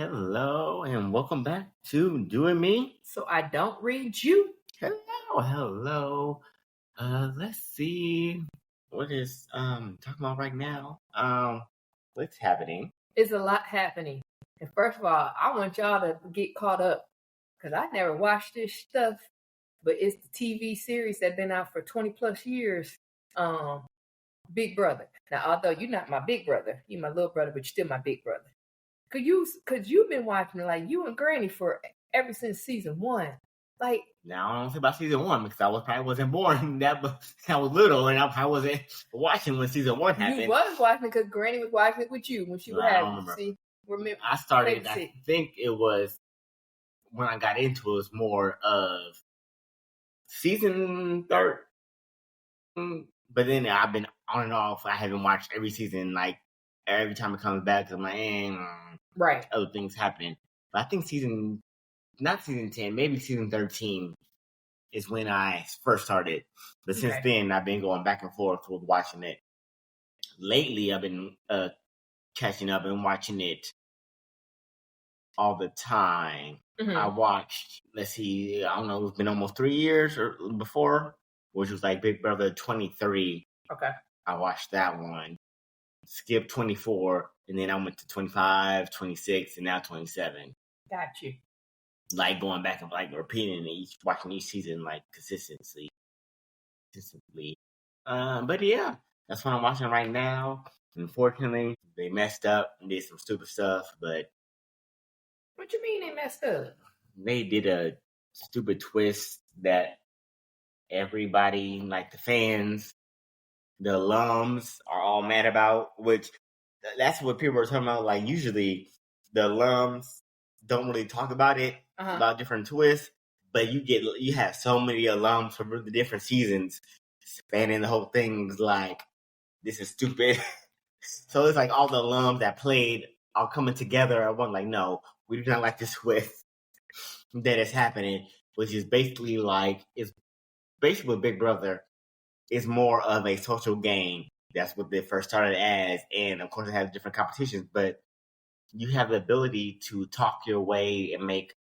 Hello and welcome back to You and Me. So I don't read you. Hello. Let's see what is talking about right now. What's happening? It's a lot happening. And first of all, I want y'all to get caught up because I never watched this stuff, but it's the TV series that's been out for 20 plus years. Big Brother. Now, although you're not my big brother, you're my little brother, but you're still my big brother. Cause you've been watching like you and Granny for ever since season 1. Like now I don't think about season 1 because I wasn't born. I was little and I wasn't watching when season 1 happened. You was watching because Granny was watching it with you when she was having it. See, I started. I think it was when I got into it was more of season 3. But then I've been on and off. I haven't watched every season. Like every time it comes back, I'm like, right. Other things happening. But I think not season 10, maybe season 13 is when I first started. But since then, I've been going back and forth with watching it. Lately, I've been catching up and watching it all the time. Mm-hmm. I watched, let's see, I don't know, it's been almost 3 years or before, which was like Big Brother 23. Okay. I watched that one. Skipped 24, and then I went to 25, 26, and now 27. Got you. Like going back and like repeating watching each season like consistently. But yeah, that's what I'm watching right now. Unfortunately, they messed up and did some stupid stuff, but what you mean they messed up? They did a stupid twist that everybody, like the fans, the alums, are all mad about, which that's what people are talking about. Like usually the alums don't really talk about it, about different twists, but you have so many alums from the different seasons spanning the whole thing. It's like, this is stupid. So it's like all the alums that played are coming together at one, like, no, we do not like this twist that is happening, which is basically like, it's basically Big Brother is more of a social game. That's what they first started as, and of course it has different competitions, but you have the ability to talk your way and make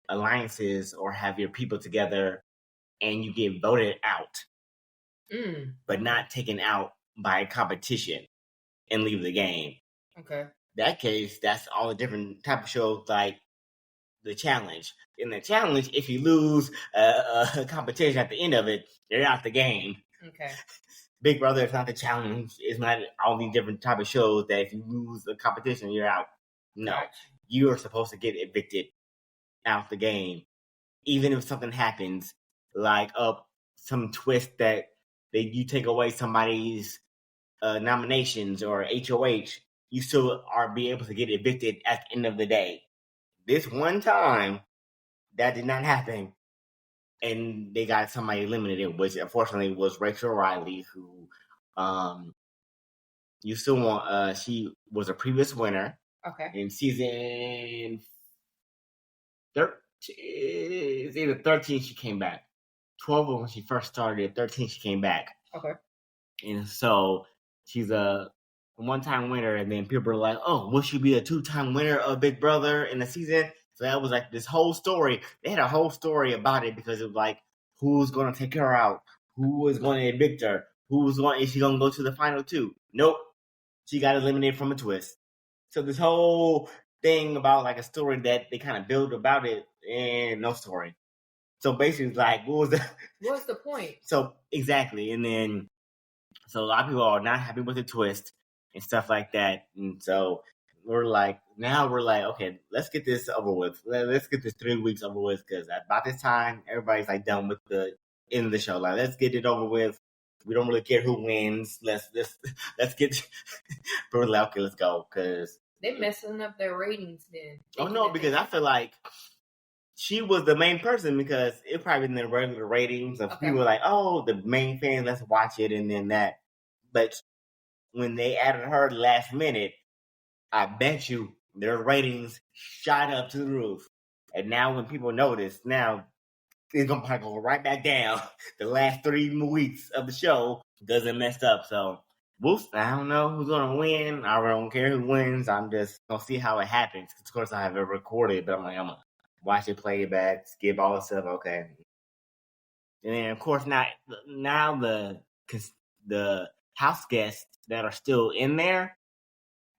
alliances or have your people together, and you get voted out, but not taken out by competition and leave the game. Okay. That case, that's all the different type of shows, like the challenge. In the challenge, if you lose a competition at the end of it, you're out the game. Okay. Big Brother is not the challenge. It's not all these different type of shows that if you lose a competition, you're out. No, you are supposed to get evicted out the game, even if something happens, like some twist that you take away somebody's nominations or HOH. You still are be able to get evicted at the end of the day. This one time, that did not happen, and they got somebody eliminated, which unfortunately was Rachel Riley, who you still want. She was a previous winner. Okay. In season 13, it's either 13 she came back. 12 when she first started. 13 she came back. Okay. And so she's a one-time winner, and then people are like, "Oh, will she be a 2-time winner of Big Brother in the season?" So that was like this whole story. They had a whole story about it because it was like, who's going to take her out? Who is going to evict her? Is she going to go to the final 2? Nope. She got eliminated from a twist. So this whole thing about like a story that they kind of build about it, and no story. So basically, like, what's the point? So exactly, and then so a lot of people are not happy with the twist and stuff like that, and so we're like, okay, let's get this over with. Let's get this 3 weeks over with, because about this time, everybody's like done with the end of the show. Like, let's get it over with. We don't really care who wins. Let's get. We're like, okay, let's go, because they're messing up their ratings. Then because I feel like she was the main person, because it probably in the regular ratings of people like, oh, the main fans, let's watch it, and then that. But when they added her last minute, I bet you their ratings shot up to the roof. And now when people notice, now it's going to go right back down. The last 3 weeks of the show doesn't mess up. So I don't know who's gonna win. I don't care who wins. I'm just gonna see how it happens. Of course, I have it recorded, but I'm gonna watch it, play it back, skip all the stuff. Okay, and then of course now the house guests that are still in there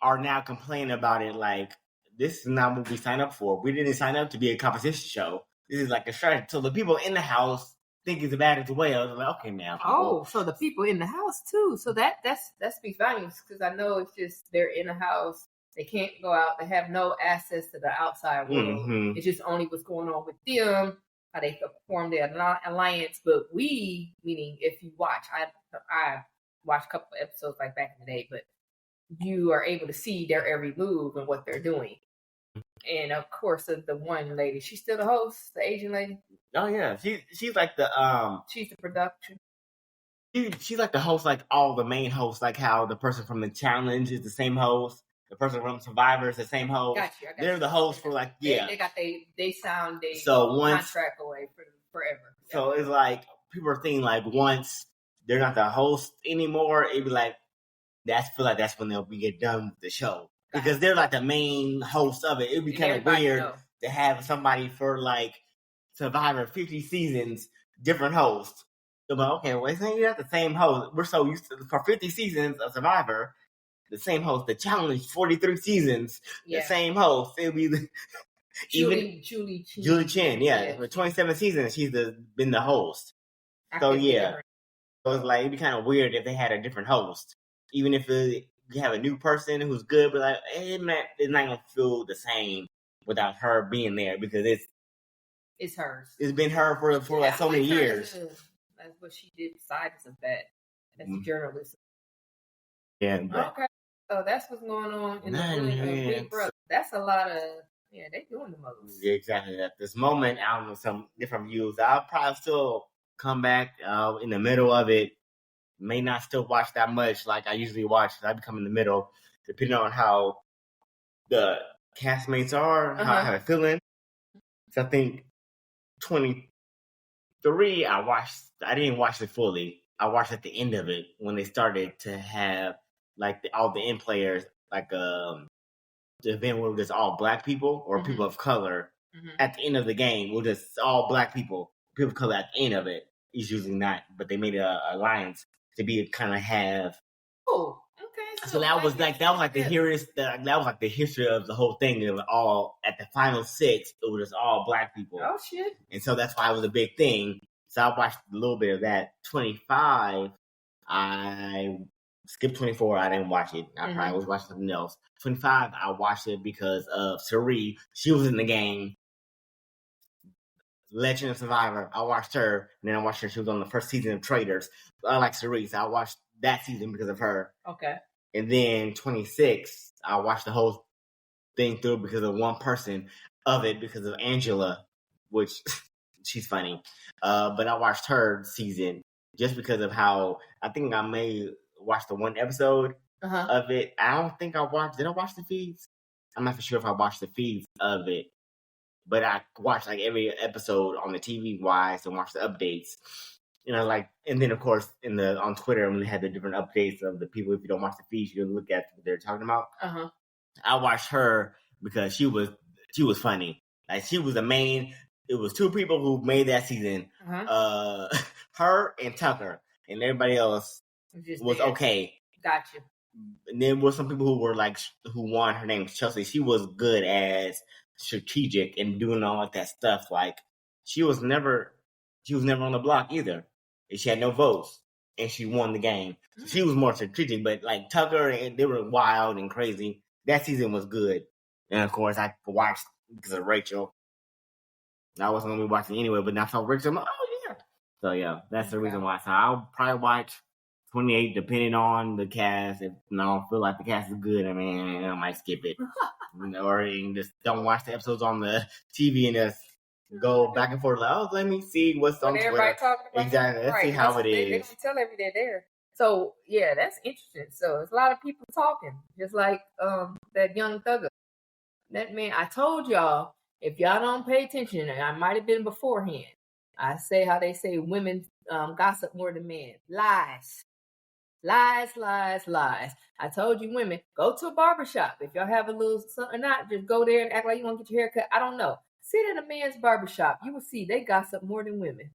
are now complaining about it. Like, this is not what we signed up for. We didn't sign up to be a competition show. This is like a strategy. So the people in the house think it's bad as well. I'm like, okay, now. Oh, so the people in the house too. So that speaks volumes, because I know it's just they're in the house. They can't go out. They have no access to the outside world. Mm-hmm. It's just only what's going on with them, how they form their alliance. But we, meaning if you watch, I watched a couple of episodes like back in the day, but you are able to see their every move and what they're doing. And of course, the one lady, she's still the host, the Asian lady. Oh yeah, she's like the she's the production. She's like the host, like all the main hosts, like how the person from the challenge is the same host, the person from Survivor is the same host. Got you. They're the hosts for like they got they sound contract away for forever. So it's like people are thinking like once they're not the host anymore, it'd be like that's when they'll get done with the show. Because they're like the main host of it. It'd be kind of weird to have somebody for like Survivor 50 seasons, different hosts. So, like, okay, well, it's not the same host. We're so used to for 50 seasons of Survivor, the same host. The challenge 43 seasons, the same host. It'll be Julie Chen. Yeah, for 27 seasons, she's been the host. So yeah, so it's like it'd be kind of weird if they had a different host, even if you have a new person who's good, but like it's not gonna feel the same without her being there, because it's hers. It's been her for like so many years. That's what she did besides of that. That's journalism. Yeah. Okay. So that's what's going on in the Big Brother. That's a lot of they doing the most. Yeah, exactly. At this moment, out with some different views. I'll probably still come back in the middle of it. May not still watch that much like I usually watch. I become in the middle, depending on how the castmates are, how I have a feeling. So I think 23, I didn't watch it fully. I watched at the end of it when they started to have like all the end players, like the event where it's all black people or people of color. At the end of the game, we're just all black people of color at the end of it. It's usually not, but they made an alliance to be kind of have. Oh, okay. So that was like the history of the whole thing. It was all at the final 6. It was just all black people. Oh shit! And so that's why it was a big thing. So I watched a little bit of that. 25, I skipped 24. I didn't watch it. I probably was watching something else. 25, I watched it because of Sheree. She was in the game. Legend of Survivor. I watched her, and then I watched her. She was on the first season of Traitors. I like Cerise. I watched that season because of her. Okay. And then 26, I watched the whole thing through because of one person of it, because of Angela, which she's funny. But I watched her season just because of how I think I may watch the one episode of it. I don't think did I watch the feeds? I'm not for sure if I watched the feeds of it. But I watched like every episode on the TV wise and watched the updates. And then of course on Twitter when they had the different updates of the people. If you don't watch the feeds, you look at what they're talking about. I watched her because she was funny. Like she was the main. It was 2 people who made that season. Her and Tucker, and everybody else was okay. Gotcha. And then was some people who won. Her name's Chelsea. She was good as strategic and doing all of that stuff. Like she was never on the block either, and she had no votes, and she won the game. So she was more strategic. But like Tucker, and they were wild and crazy. That season was good, and of course I watched because of Rachel. I wasn't gonna be watching anyway, but now I saw Rachel. I'm like, oh yeah. So yeah, that's the reason why. So I'll probably watch 28 depending on the cast. If I don't feel like the cast is good, I might skip it. Or just don't watch the episodes on the TV and just go back and forth. Like, let me see what's on Twitter. Exactly. Let's see how it is. They don't tell every day there. So yeah, that's interesting. So there's a lot of people talking, just like that young thugger. That man, I told y'all, if y'all don't pay attention, and I might have been beforehand, I say how they say women gossip more than men. Lies. Lies, lies, lies. I told you women, go to a barbershop. If y'all have a little something or not, just go there and act like you want to get your hair cut. I don't know. Sit at a man's barbershop. You will see they gossip more than women.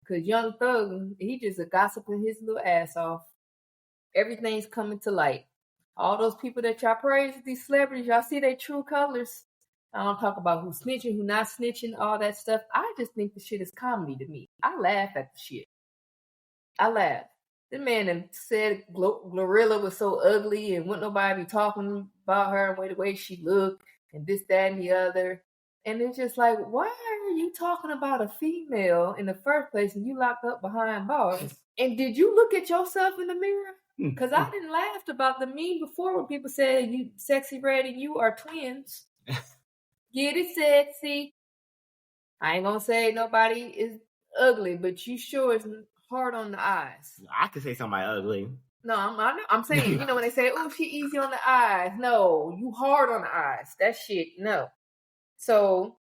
Because Young Thug, he just a gossiping his little ass off. Everything's coming to light. All those people that y'all praise, these celebrities, y'all see their true colors. I don't talk about who's snitching, who not snitching, all that stuff. I just think the shit is comedy to me. I laugh at the shit. I laugh. The man that said Glorilla was so ugly and wouldn't nobody be talking about her and the way she looked and this, that, and the other. And it's just like, why are you talking about a female in the first place and you locked up behind bars? And did you look at yourself in the mirror? Because I didn't laugh about the meme before when people said you Sexy Red and you are twins. Get it sexy. I ain't gonna say nobody is ugly, but you sure is hard on the eyes. I could say somebody ugly. No, I'm saying, when they say, oh, she easy on the eyes. No, you hard on the eyes. That shit, no. So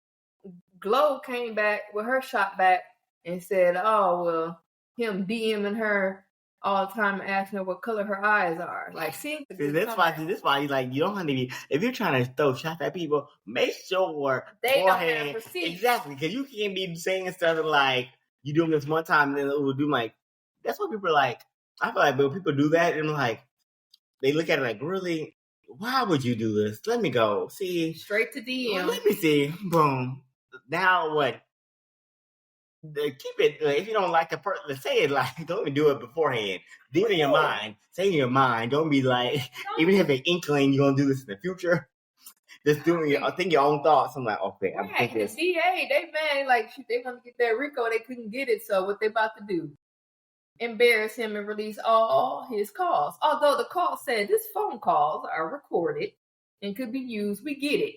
Glow came back with her shot back and said, oh, well, him DMing her all the time and asking her what color her eyes are. Like, see, this why like, you don't have to be, if you're trying to throw shots at people, make sure they don't have receipts. Exactly, because you can't be saying stuff like, you doing this one time and then it will do like, that's what people are like. I feel like when people do that, and like, they look at it like, really? Why would you do this? Let me go. See. Straight to DM. Let me see. Boom. Now what? Keep it. If you don't like the person, say it like, don't even do it beforehand. Do it in your mind. Say it in your mind. Don't be like, even if an inkling you're going to do this in the future, just think your own thoughts. I'm like, okay, I'm thinking this. The DA, they mad, like, they want to get that RICO, they couldn't get it, so what they about to do? Embarrass him and release all his calls. Although the call said his phone calls are recorded and could be used. We get it.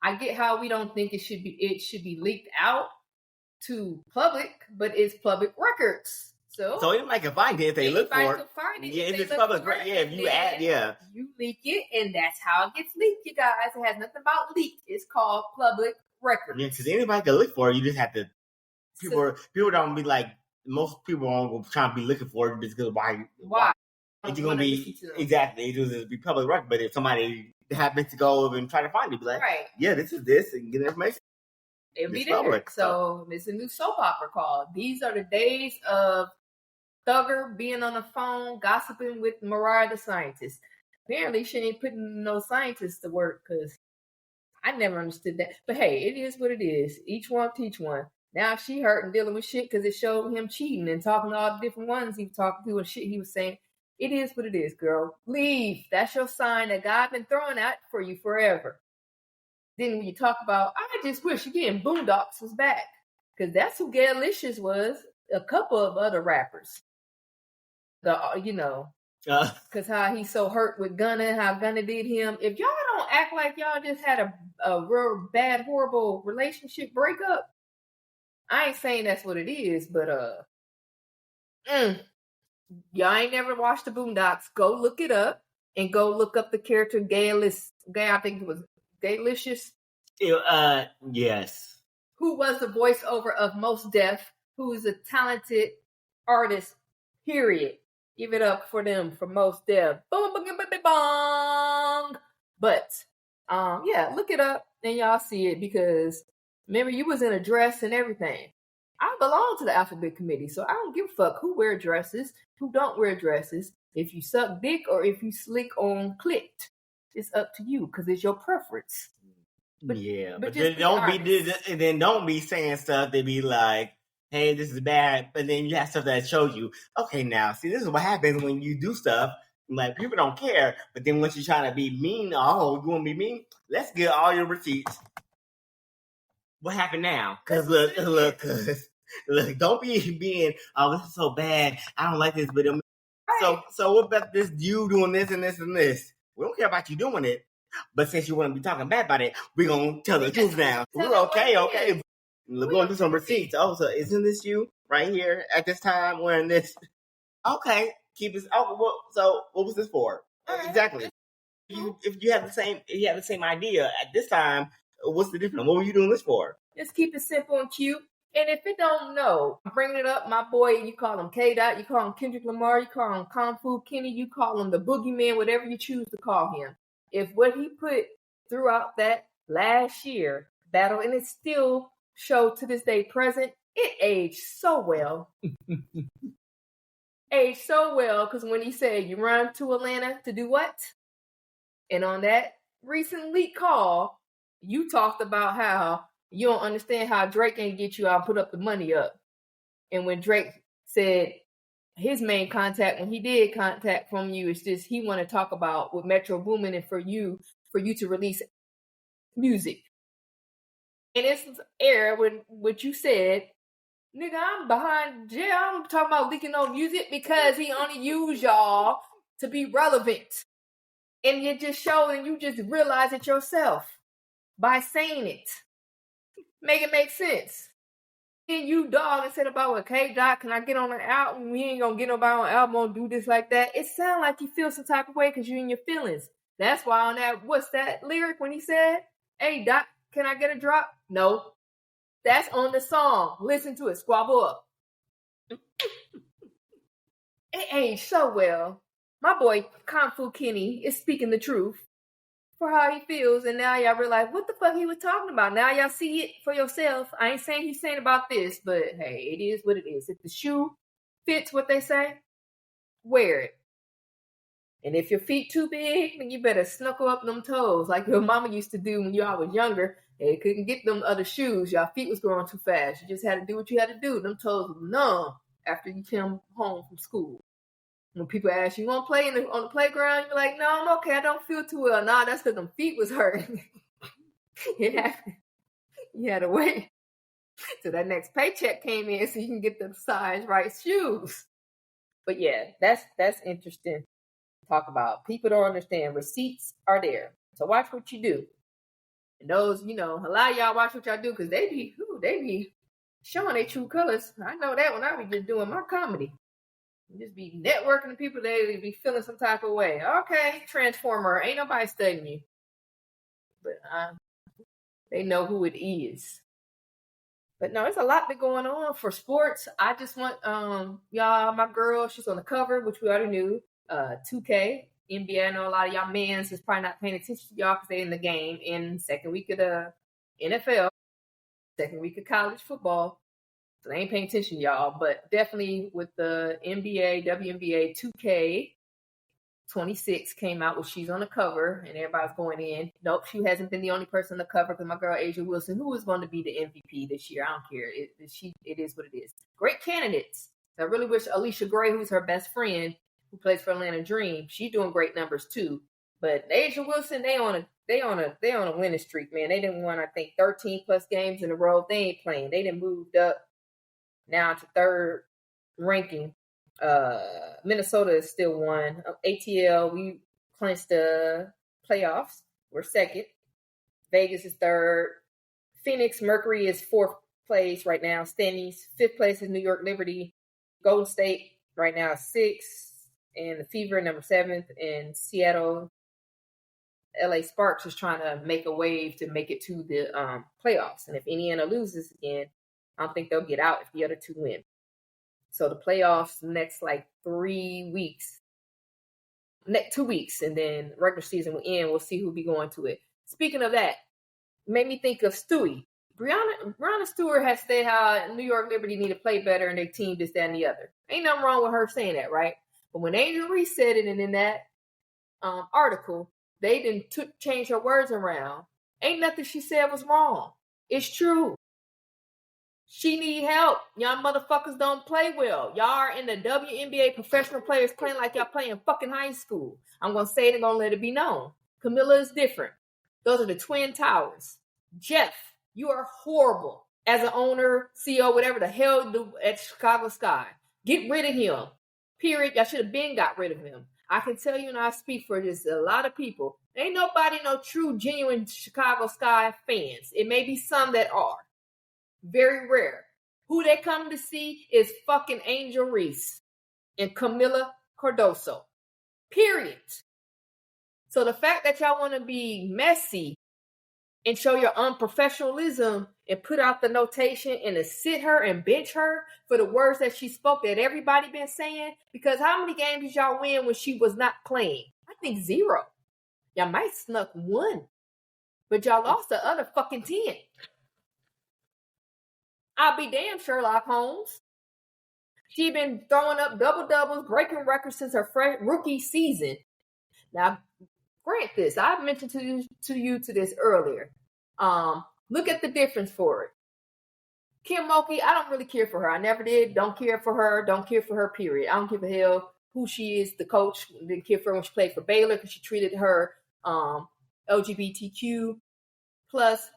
I get how we don't think it should be leaked out to public, but it's public records. So anybody can find it if they look for it. Yeah, if it's public, yeah. If you add, yeah, you leak it, and that's how it gets leaked, you guys. It has nothing about leaked. It's called public records. Yeah, because anybody can look for it. You just have to. People don't be like. Most people aren't trying to be looking for it because why? It's going to be exactly. It will be public record. But if somebody happens to go over and try to find it, be like, right. Yeah, this is this, and get information. It'll be there. Public, so it's a new soap opera called. These are the days of Thugger being on the phone gossiping with Mariah the scientist. Apparently, she ain't putting no scientists to work because I never understood that. But hey, it is what it is. Each one teach one. Now she hurt and dealing with shit because it showed him cheating and talking to all the different ones he was talking to and shit he was saying. It is what it is, girl. Leave. That's your sign that God been throwing out for you forever. Then when you talk about, I just wish, again, Boondocks was back. Because that's who Gaylicious was. A couple of other rappers. Because how he's so hurt with Gunna, how Gunna did him. If y'all don't act like y'all just had a real bad, horrible relationship breakup, I ain't saying that's what it is, but y'all ain't never watched the Boondocks. Go look it up and go look up the character I think it was Gaylicious. Yes. Who was the voiceover of Mos Def, who is a talented artist, period. Give it up for them, for Mos Def. Boom, boom, boom, boom, bong. But, look it up and y'all see it because remember, you was in a dress and everything. I belong to the Alphabet Committee, so I don't give a fuck who wear dresses, who don't wear dresses. If you suck dick or if you slick on clicked, it's up to you because it's your preference. But then don't be saying stuff that be like, hey, this is bad, but then you have stuff that shows you, okay, now, see, this is what happens when you do stuff. Like, people don't care, but then once you're trying to be mean, you want to be mean? Let's get all your receipts. What happened now? Because look, don't be being, oh, this is so bad. I don't like this, but right. So what about this you doing this and this and this? We don't care about you doing it, but since you want to be talking bad about it, we're gonna tell the truth now. We're okay. We're going to do some receipts. Oh, so isn't this you right here at this time wearing this? Okay, keep this. Oh, well, so what was this for? Right. Exactly. If you have the same idea at this time. What's the difference? What were you doing this for? Just keep it simple and cute. And if it don't know, I'm bringing it up, my boy, you call him K-Dot, you call him Kendrick Lamar, you call him Kung Fu Kenny, you call him the Boogeyman, whatever you choose to call him. If what he put throughout that last year battle, and it still showed to this day present, it aged so well. Aged so well, because when he said, you run to Atlanta to do what? And on that recent leak call, you talked about how you don't understand how Drake ain't get you out and put up the money up. And when Drake said his main contact, when he did contact from you, it's just he want to talk about with Metro Boomin and for you to release music. And it's air when what you said, nigga, I'm behind jail. I'm talking about leaking no music because he only used y'all to be relevant. And you just showed and you just realize it yourself by saying it. Make it make sense. And you dog and said about, okay, Doc, can I get on an album? We ain't gonna get nobody on an album, on do this like that. It sounds like you feel some type of way because you're in your feelings. That's why on that, what's that lyric when he said, hey, Doc, can I get a drop? No. That's on the song. Listen to it. Squabble up. It aged so well. My boy, Kung Fu Kenny, is speaking the truth for how he feels, and now y'all realize what the fuck he was talking about. Now y'all see it for yourself. I ain't saying he's saying about this, but hey, it is what it is. If the shoe fits what they say, wear it. And if your feet too big, then you better snuckle up them toes like your mama used to do when y'all was younger. And couldn't get them other shoes. Y'all feet was growing too fast. You just had to do what you had to do. Them toes were numb after you came home from school. When people ask you want to play on the playground, you're like, no, I'm okay. I don't feel too well. Nah, that's because them feet was hurting. You had to wait till that next paycheck came in so you can get the size right shoes. But yeah, that's interesting to talk about. People don't understand. Receipts are there. So watch what you do. And those, a lot of y'all watch what y'all do because they be showing their true colors. I know that when I be just doing my comedy. Just be networking to people, they be feeling some type of way. Okay, Transformer, ain't nobody studying you. But they know who it is. But no, there's a lot been going on for sports. I just want y'all, my girl, she's on the cover, which we already knew. 2K, NBA. I know a lot of y'all mans is probably not paying attention to y'all because they're in the game in second week of the NFL, second week of college football. So they ain't paying attention, y'all. But definitely with the NBA, WNBA 2K 26 came out with she's on the cover and everybody's going in. Nope, she hasn't been the only person on the cover because my girl Asia Wilson, who is going to be the MVP this year, I don't care. It is what it is. Great candidates. I really wish Alicia Gray, who's her best friend, who plays for Atlanta Dream, she's doing great numbers too. But Asia Wilson, they on a winning streak, man. They didn't win, I think, 13 plus games in a row. They ain't playing. They done moved up now to third ranking. Minnesota is still one. ATL, we clinched the playoffs. We're second. Vegas is third. Phoenix Mercury is fourth place right now. Standings. Fifth place is New York Liberty. Golden State right now is sixth. And the Fever number 7th. And Seattle, LA Sparks is trying to make a wave to make it to the playoffs. And if Indiana loses again, I don't think they'll get out if the other two win. So the playoffs next 3 weeks, next 2 weeks, and then regular season will end. We'll see who'll be going to it. Speaking of that, made me think of Stewie. Brianna Stewart has said how New York Liberty need to play better and their team this, that, and the other. Ain't nothing wrong with her saying that, right? But when Angel Reese said it and in that article, they didn't change her words around. Ain't nothing she said was wrong. It's true. She need help. Y'all motherfuckers don't play well. Y'all are in the WNBA professional players playing like y'all playing fucking high school. I'm going to say it and going to let it be known. Camilla is different. Those are the Twin Towers. Jeff, you are horrible as an owner, CEO, whatever the hell you do at Chicago Sky. Get rid of him. Period. Y'all should have been got rid of him. I can tell you and I speak for just a lot of people. Ain't nobody no true, genuine Chicago Sky fans. It may be some that are. Very rare. Who they come to see is fucking Angel Reese and Camila Cardoso. Period. So the fact that y'all want to be messy and show your unprofessionalism and put out the notation and to sit her and bench her for the words that she spoke that everybody been saying? Because how many games did y'all win when she was not playing? I think 0. Y'all might snuck 1, but y'all lost the other fucking 10. I'll be damn, Sherlock Holmes. She been throwing up double-doubles, breaking records since her rookie season. Now, grant this. I mentioned to you this earlier. Look at the difference for it. Kim Mulkey, I don't really care for her. I never did. Don't care for her. Don't care for her, period. I don't give a hell who she is, the coach. Didn't care for her when she played for Baylor because she treated her LGBTQ plus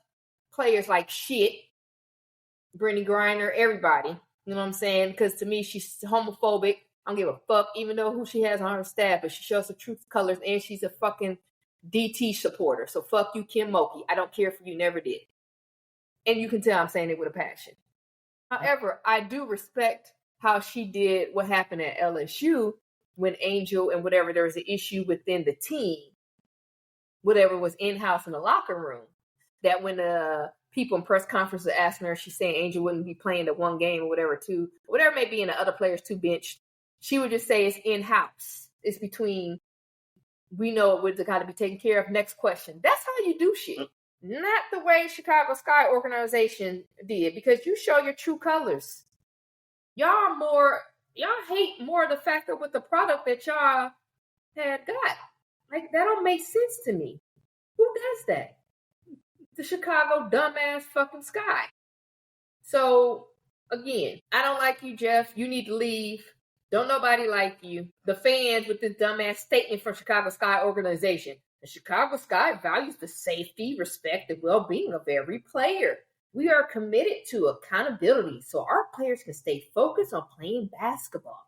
players like shit. Brittany Griner, everybody. You know what I'm saying? Because to me, she's homophobic. I don't give a fuck, even though who she has on her staff, but she shows the truth colors, and she's a fucking DT supporter. So fuck you, Kim Mulkey. I don't care for you, never did. And you can tell I'm saying it with a passion. However, I do respect how she did what happened at LSU when Angel and whatever, there was an issue within the team, whatever was in-house in the locker room, that when the people in press conference are asking her, she's saying Angel wouldn't be playing the one game or whatever it may be, in the other players too benched. She would just say it's in-house. It's between, we know it's got to be taken care of. Next question. That's how you do shit. Not the way Chicago Sky organization did, because you show your true colors. Y'all hate more the fact that with the product that y'all had got. Like, that don't make sense to me. Who does that? The Chicago dumbass fucking Sky. So, again, I don't like you, Jeff. You need to leave. Don't nobody like you. The fans with this dumbass statement from Chicago Sky organization. The Chicago Sky values the safety, respect, and well-being of every player. We are committed to accountability so our players can stay focused on playing basketball.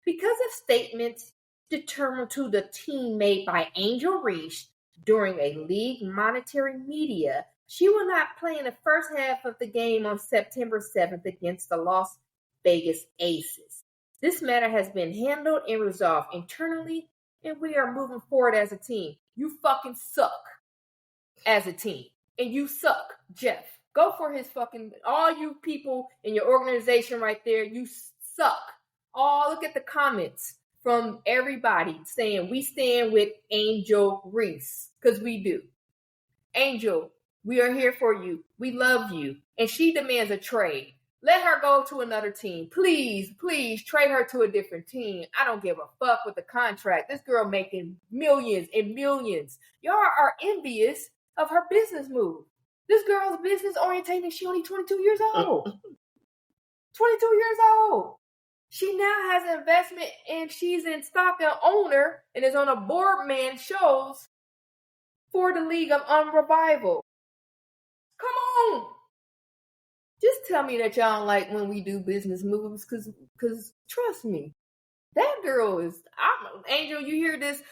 Because of statements determined to the team made by Angel Reese during a league monitoring media, she will not play in the first half of the game on September 7th against the Las Vegas Aces. This matter has been handled and resolved internally, and we are moving forward as a team. You fucking suck as a team. And you suck, Jeff. Go for his fucking, all you people in your organization right there, you suck. Oh, look at the comments from everybody saying we stand with Angel Reese, because we do. Angel, we are here for you. We love you. And she demands a trade. Let her go to another team. Please, please trade her to a different team. I don't give a fuck with the contract. This girl making millions and millions. Y'all are envious of her business move. This girl's business orientation, she only 22 years old. 22 years old. She now has an investment, and she's in stock and owner and is on a board man shows for the League of Unrevival. Come on. Just tell me that y'all don't like when we do business moves, because trust me, that girl is, Angel, you hear this,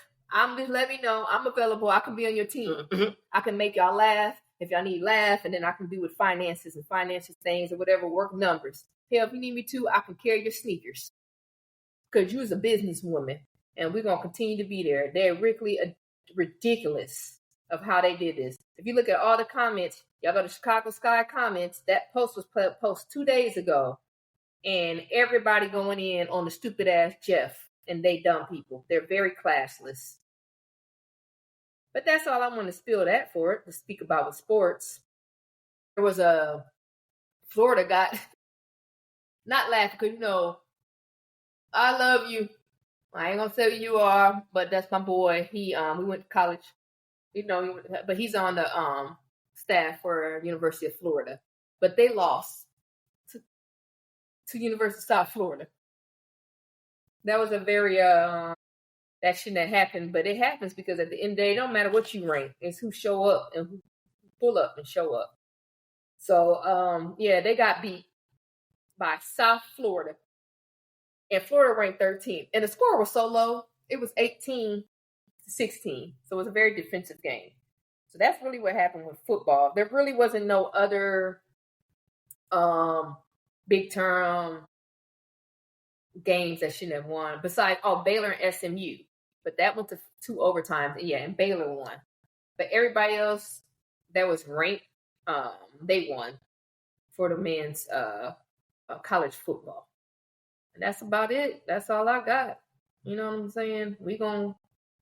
just let me know. I'm available. I can be on your team. I can make y'all laugh if y'all need laugh, and then I can do with finances things or whatever, work numbers. Hell, if you need me to, I can carry your sneakers. Because you was a businesswoman, and we're going to continue to be there. They're really ridiculous of how they did this. If you look at all the comments, y'all go to Chicago Sky comments, that post was posted 2 days ago, and everybody going in on the stupid ass Jeff, and they dumb people. They're very classless. But that's all I want to spill that for, to speak about with sports. There was Florida got, not laughing, because, I love you. I ain't going to say who you are, but that's my boy. We went to college, but he's on the staff for University of Florida. But they lost to University of South Florida. That was a very, that shouldn't have happened, but it happens because at the end of the day, it don't matter what you rank. It's who show up and who pull up and show up. So, they got beat by South Florida. And Florida ranked 13th. And the score was so low, it was 18-16. So it was a very defensive game. So that's really what happened with football. There really wasn't no other big term games that shouldn't have won. Besides, Baylor and SMU. But that went to 2 overtimes. Yeah, and Baylor won. But everybody else that was ranked, they won. for the men's college football. And that's about it. That's all I got. You know what I'm saying? We're going to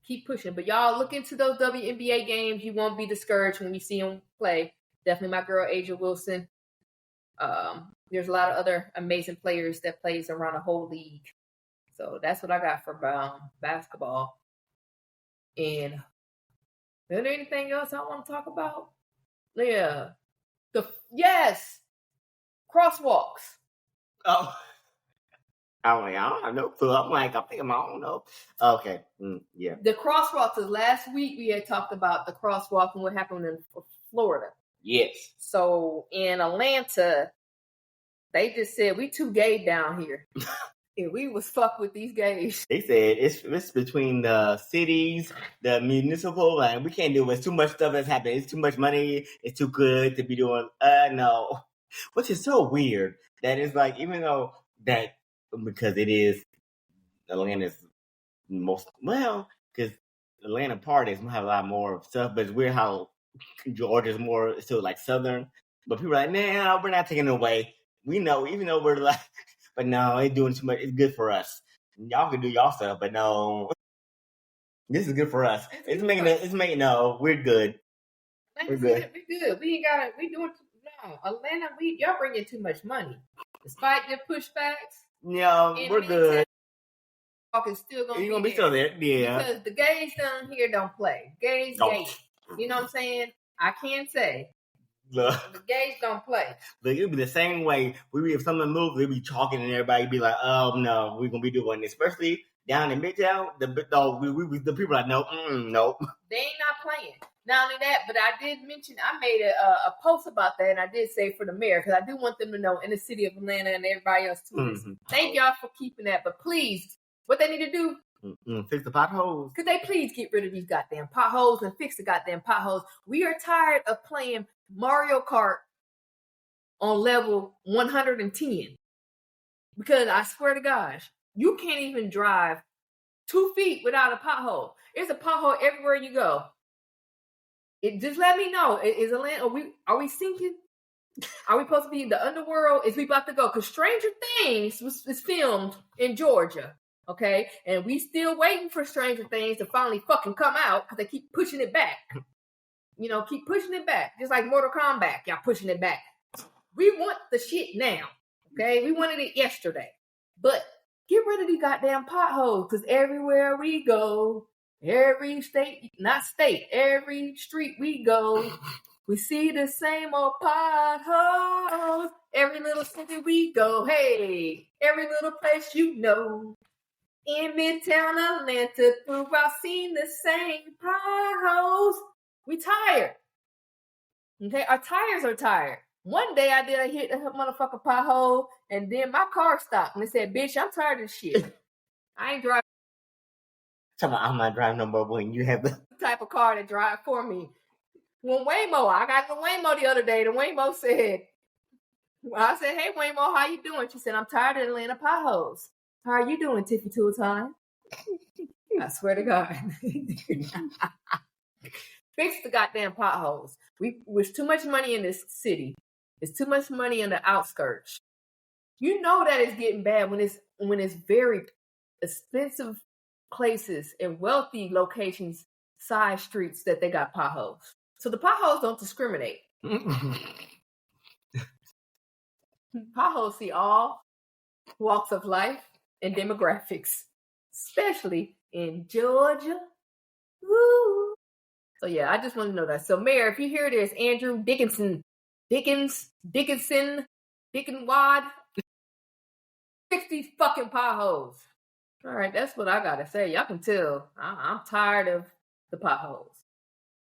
keep pushing. But y'all look into those WNBA games. You won't be discouraged when you see them play. Definitely my girl, Asia Wilson. There's a lot of other amazing players that plays around the whole league. So that's what I got for basketball. And is there anything else I want to talk about? Yeah. Yes. Crosswalks. Oh. I don't have no clue. I don't know. Okay. Yeah. The crosswalks is last week we had talked about the crosswalk and what happened in Florida. Yes. So in Atlanta, they just said we too gay down here. And we was fucked with these gays. They said it's between the cities, the municipal, and we can't do it. It's too much stuff that's happening. It's too much money. It's too good to be doing. No. Which is so weird. That is like, even though that, because it is Atlanta's most, well, because Atlanta parties have a lot more stuff, but it's weird how Georgia's more still like southern. But people are like, nah, we're not taking it away. We know, even though we're like, but no, it's doing too much. It's good for us. Y'all can do y'all stuff, but no, this is good for us. It's making no, we're good. We're good. We're good. We ain't got it. We doing no Atlanta. Y'all bringing too much money, despite the pushbacks. No, we're good. Is still gonna You're gonna be still there, yeah. Because the gays down here don't play. Gays, gay. You know what I'm saying? I can't say. The gays don't play. But it'll be the same way. If someone moves, they'll be talking and everybody be like, "Oh no, we're gonna be doing this." Especially down in Midtown, the people are like, "No, nope." They ain't not playing. Not only that, but I did mention, I made a post about that, and I did say for the mayor, because I do want them to know, in the city of Atlanta and everybody else too. Mm-hmm. Thank y'all for keeping that, but please, what they need to do, fix the potholes. Could they please get rid of these goddamn potholes and fix the goddamn potholes? We are tired of playing Mario Kart on level 110. Because I swear to gosh, you can't even drive 2 feet without a pothole. There's a pothole everywhere you go. Just let me know. Is Atlanta? Are we sinking? Are we supposed to be in the underworld? Is we about to go? Because Stranger Things is filmed in Georgia. Okay, and we still waiting for Stranger Things to finally fucking come out because they keep pushing it back. You know, keep pushing it back. Just like Mortal Kombat, y'all pushing it back. We want the shit now. Okay, we wanted it yesterday. But get rid of these goddamn potholes, because everywhere we go, every state, every street we go, we see the same old potholes. Every little city we go, hey, every little place you know. In Midtown Atlanta, throughout seen the same potholes. We tired. Okay, our tires are tired. One day I hit a motherfucking pothole, and then my car stopped, and they said, "Bitch, I'm tired of this shit. I ain't driving." I'm not driving no more when you have the type of car to drive for me. When Waymo, I got the Waymo the other day. The Waymo said, I said, "Hey Waymo, how you doing?" She said, "I'm tired of Atlanta potholes." "How are you doing, Tiffy Tool Time?" I swear to God. Fix the goddamn potholes. There's too much money in this city. There's too much money in the outskirts. You know that it's getting bad when it's very expensive places and wealthy locations, side streets, that they got potholes. So the potholes don't discriminate. Potholes see all walks of life and demographics, especially in Georgia. Woo! So yeah, I just want to know that. So Mayor, if you hear this, Andrew Dickinson, Dickinwad, fix these fucking potholes. All right, that's what I gotta say. Y'all can tell I'm tired of the potholes.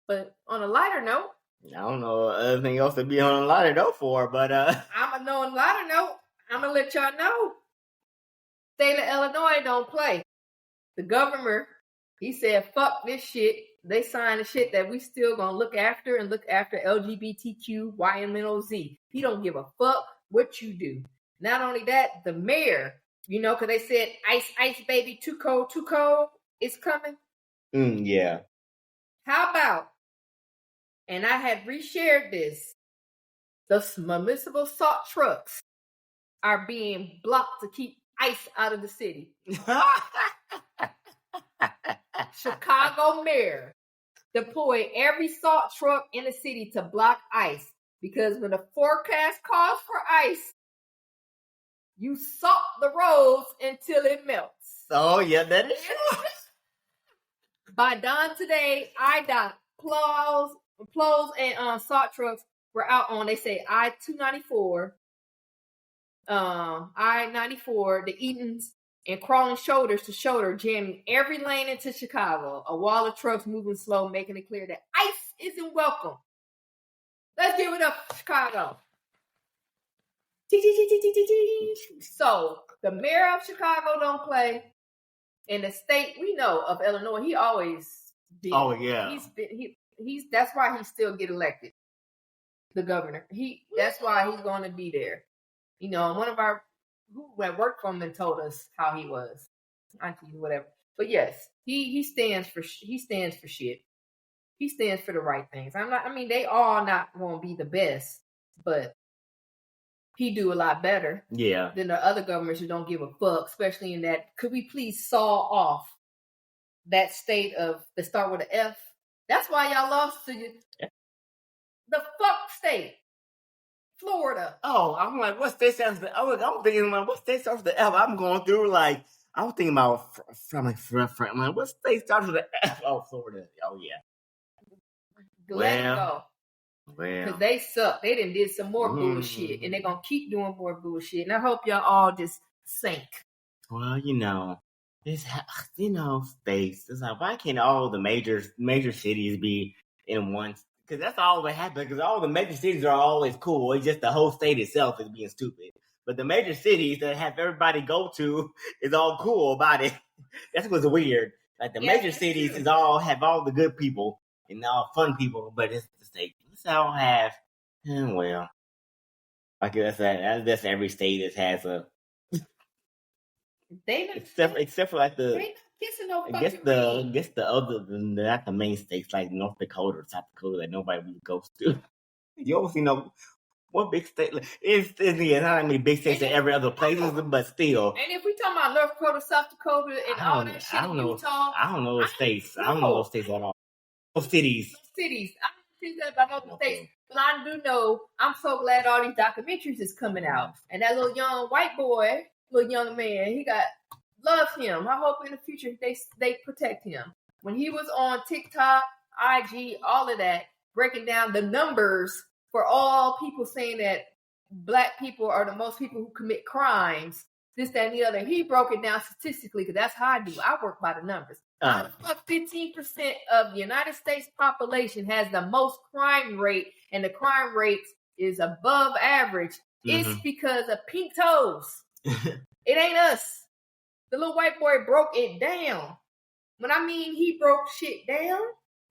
But on a lighter note, I don't know anything else to be on a lighter note for, but I'm on a lighter note. I'm gonna let y'all know. State of Illinois don't play. The governor, he said, "Fuck this shit." They signed the shit that we still gonna look after LGBTQ, YMNOZ. He don't give a fuck what you do. Not only that, the mayor, because they said ice baby, too cold is coming. Yeah. How about, and I had reshared this, the municipal salt trucks are being blocked to keep ice out of the city. Chicago mayor deployed every salt truck in the city to block ice because when the forecast calls for ice, you salt the roads until it melts. Oh, yeah, that is By dawn today, IDOT plows and salt trucks were out on, they say, I-294, I-94, the Edens, and crawling shoulders to shoulder, jamming every lane into Chicago. A wall of trucks moving slow, making it clear that ice isn't welcome. Let's give it up, Chicago. So, the mayor of Chicago don't play. In the state we know of Illinois, he always been. Oh, yeah. He's that's why he still get elected. The governor. That's why he's going to be there. You know, one of our who had worked for him and told us how he was. Auntie, whatever. But yes, he stands for shit. He stands for the right things. They all not going to be the best, but he do a lot better than the other governments who don't give a fuck, especially in that. Could we please saw off that state of that start with an F? That's why y'all lost to the fuck state, Florida. Oh, I'm like, what state starts with the F? I'm thinking, like, what state starts with the F? I'm going through, like, I was thinking about from I'm like, what state starts with the F? Oh, Florida. Oh, yeah. Let it go. Well, because they suck. They done did some more bullshit, and they're gonna keep doing more bullshit. And I hope y'all all just sink. Well, it's states. It's like, why can't all the major cities be in one? Because that's all that happens. Because all the major cities are always cool. It's just the whole state itself is being stupid. But the major cities that have everybody go to is all cool about it. That's what's weird. Like the major cities is all have all the good people and all fun people, but it's the state. Let's all have, well, I guess that's every state that has a. Except for like the. I guess the other not the main states like North Dakota or South Dakota that nobody really goes to. You always what big state? It's not that many big states in every other places, but still. And if we talking about North Dakota, South Dakota, and all that shit, Utah, I don't know those states. I don't know those states at all. Those cities. I don't see that about those states, but I do know. I'm so glad all these documentaries is coming out, and that little young white boy, little young man, he love him. I hope in the future they protect him. When he was on TikTok, IG, all of that, breaking down the numbers for all people saying that black people are the most people who commit crimes, this, that, and the other. He broke it down statistically because that's how I do. I work by the numbers. 15% of the United States population has the most crime rate, and the crime rate is above average. Mm-hmm. It's because of pink toes. It ain't us. The little white boy broke it down. When I mean he broke shit down,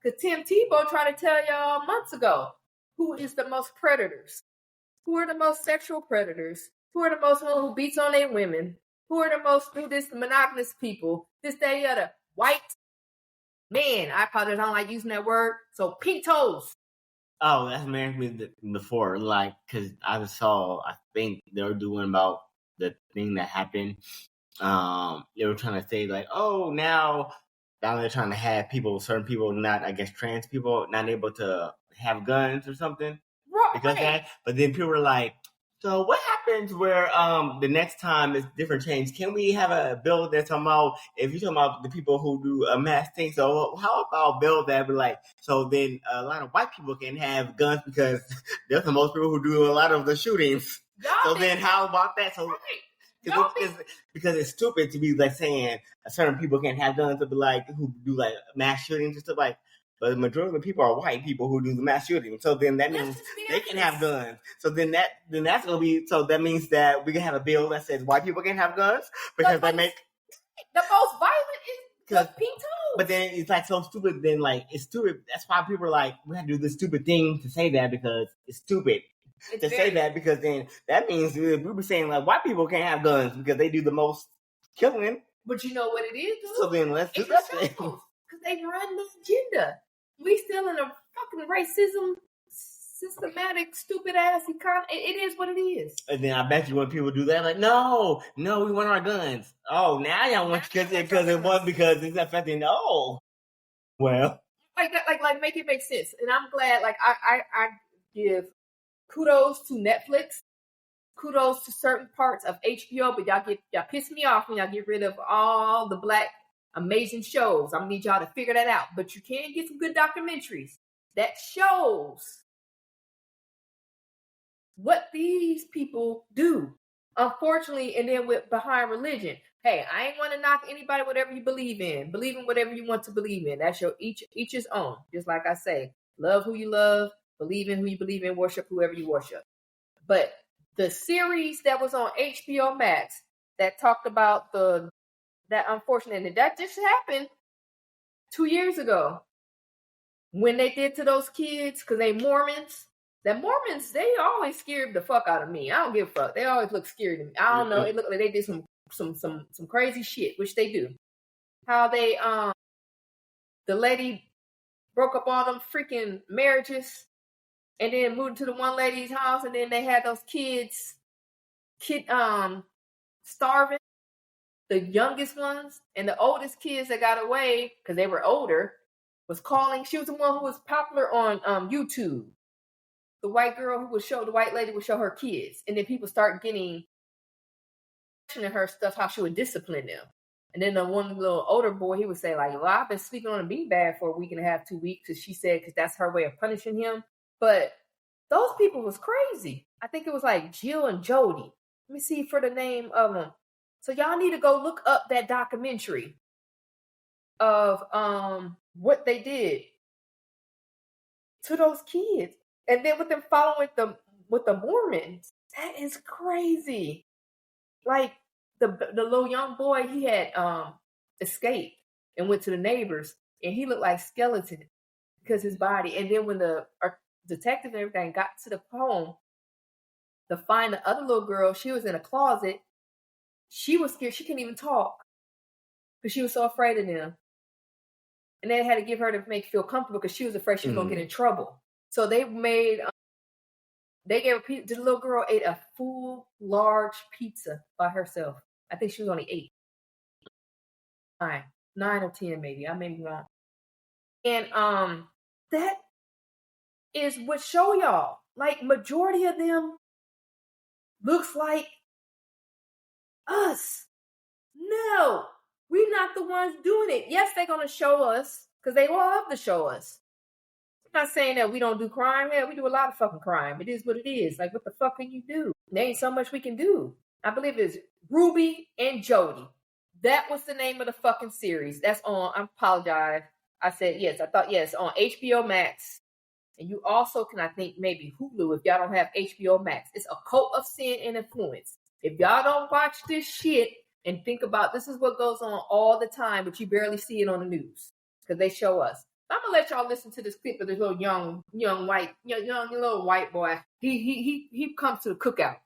because Tim Tebow tried to tell y'all months ago who is the most predators, who are the most sexual predators, who are the most who beats on their women, who are the most monogamous people, this, that, the other. White men. I apologize, I don't like using that word. So pink toes. Oh, that's me before, like, because I think they were doing about the thing that happened. They were trying to say like, oh, now they're trying to have certain people, not, I guess, trans people, not able to have guns or something. Right. Because that. But then people were like, so what happens where the next time it's different change? Can we have a bill that's talking about, if you're talking about the people who do a mass thing, so how about a bill that be like, so then a lot of white people can have guns because they're the most people who do a lot of the shootings. So then how about that? So. Because it's stupid to be like saying certain people can't have guns, to be like who do like mass shootings and stuff like. But the majority of the people are white people who do the mass shooting. So then that means they can have guns. So then that's gonna be. So that means that we can have a bill that says white people can have guns because they make the most violent is the pink toes. But then it's like so stupid. Then like it's stupid. That's why people are like, we have to do this stupid thing to say that because it's stupid. Say that because then that means we be saying like white people can't have guns because they do the most killing. But you know what it is, though? So then let's do that thing. Because they run the agenda. We still in a fucking racism systematic, stupid ass economy. It is what it is. And then I bet you when people do that, like, no, we want our guns. Oh, now y'all want because it's affecting. Oh, well, like make it make sense. And I'm glad. Like I give kudos to Netflix, kudos to certain parts of HBO, but y'all piss me off when y'all get rid of all the black amazing shows. I'm gonna need y'all to figure that out. But you can get some good documentaries that shows what these people do. Unfortunately, and then with behind religion. Hey, I ain't want to knock anybody, whatever you believe in. Believe in whatever you want to believe in. That's your each his own. Just like I say, love who you love, believe in who you believe in, worship whoever you worship. But the series that was on HBO Max that talked about that unfortunate, and that just happened 2 years ago when they did to those kids, because they Mormons. The Mormons, they always scared the fuck out of me. I don't give a fuck. They always look scary to me. I don't know. It looked like they did some crazy shit, which they do. How they the lady broke up all them freaking marriages and then moved to the one lady's house, and then they had those kids starving. The youngest ones and the oldest kids that got away because they were older was calling. She was the one who was popular on YouTube. The white girl who the white lady would show her questions, and then people start getting her stuff, how she would discipline them. And then the one little older boy, he would say like, well, I've been sleeping on a beanbag for a week and a half, 2 weeks, because she said, because that's her way of punishing him. But those people was crazy. I think it was like Jill and Jody. Let me see for the name of them. So y'all need to go look up that documentary of what they did to those kids. And then with them following with the Mormons, that is crazy. Like the little young boy, he had escaped and went to the neighbors, and he looked like skeleton because his body. And then when the detective and everything got to the home to find the other little girl, she was in a closet. She was scared. She couldn't even talk because she was so afraid of them. And they had to give her to make feel comfortable because she was afraid she was going to get in trouble. So they gave the little girl ate a full large pizza by herself. I think she was only 8. 9 or 10 maybe. I may be wrong. And that is what show y'all. Like majority of them looks like us. No, we're not the ones doing it. Yes, they're going to show us because they love to show us. I'm not saying that we don't do crime. Yeah, we do a lot of fucking crime. It is what it is. Like, what the fuck can you do? There ain't so much we can do. I believe it's Ruby and Jody. That was the name of the fucking series. That's on, I apologize. I said yes. I thought yes, on HBO Max. And you also can, I think, maybe Hulu if y'all don't have HBO Max. It's A Cult of Sin and Influence. If y'all don't watch this shit and think about this is what goes on all the time, but you barely see it on the news because they show us. I'm gonna let y'all listen to this clip of this little young little white boy. He comes to the cookout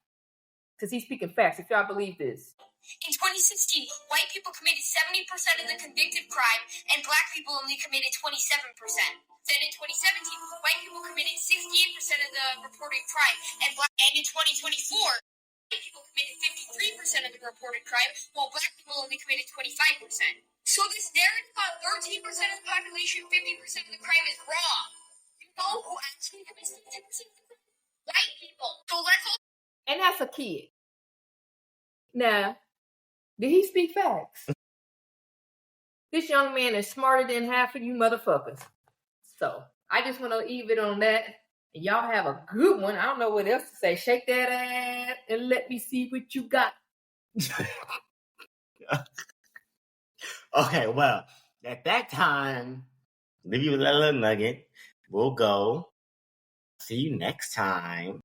because he's speaking facts. If y'all believe this. In 2016, white people committed 70% of the convicted crime, and black people only committed 27%. Then in 2017, white people committed 68% of the reported crime, and in 2024, white people committed 53% of the reported crime, while black people only committed 25%. So this narrative about 13% of the population, 50% of the crime is wrong. You know who actually commits 50% of the crime? White people. So let's all... And that's a kid. Now, did he speak facts? This young man is smarter than half of you motherfuckers. So, I just want to leave it on that. And y'all have a good one. I don't know what else to say. Shake that ass and let me see what you got. Okay, well, at that time, leave you with a little nugget. We'll go. See you next time.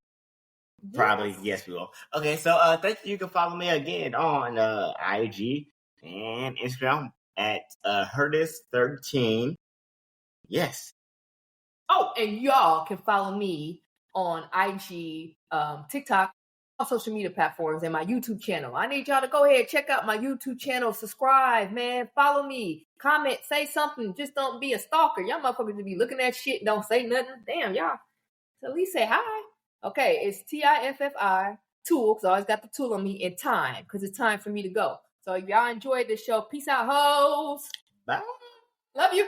Yes. Probably, yes, we will. Okay, so thank you. You can follow me again on IG and Instagram at Herdis13. Yes. Oh, and y'all can follow me on IG, TikTok, all social media platforms, and my YouTube channel. I need y'all to go ahead, check out my YouTube channel, subscribe, man, follow me, comment, say something. Just don't be a stalker. Y'all motherfuckers to be looking at shit, don't say nothing. Damn, y'all. So at least say hi. Okay, it's TIFFI, tool, because I always got the tool on me, and time, because it's time for me to go. So if y'all enjoyed this show, peace out, hoes. Bye. Love you.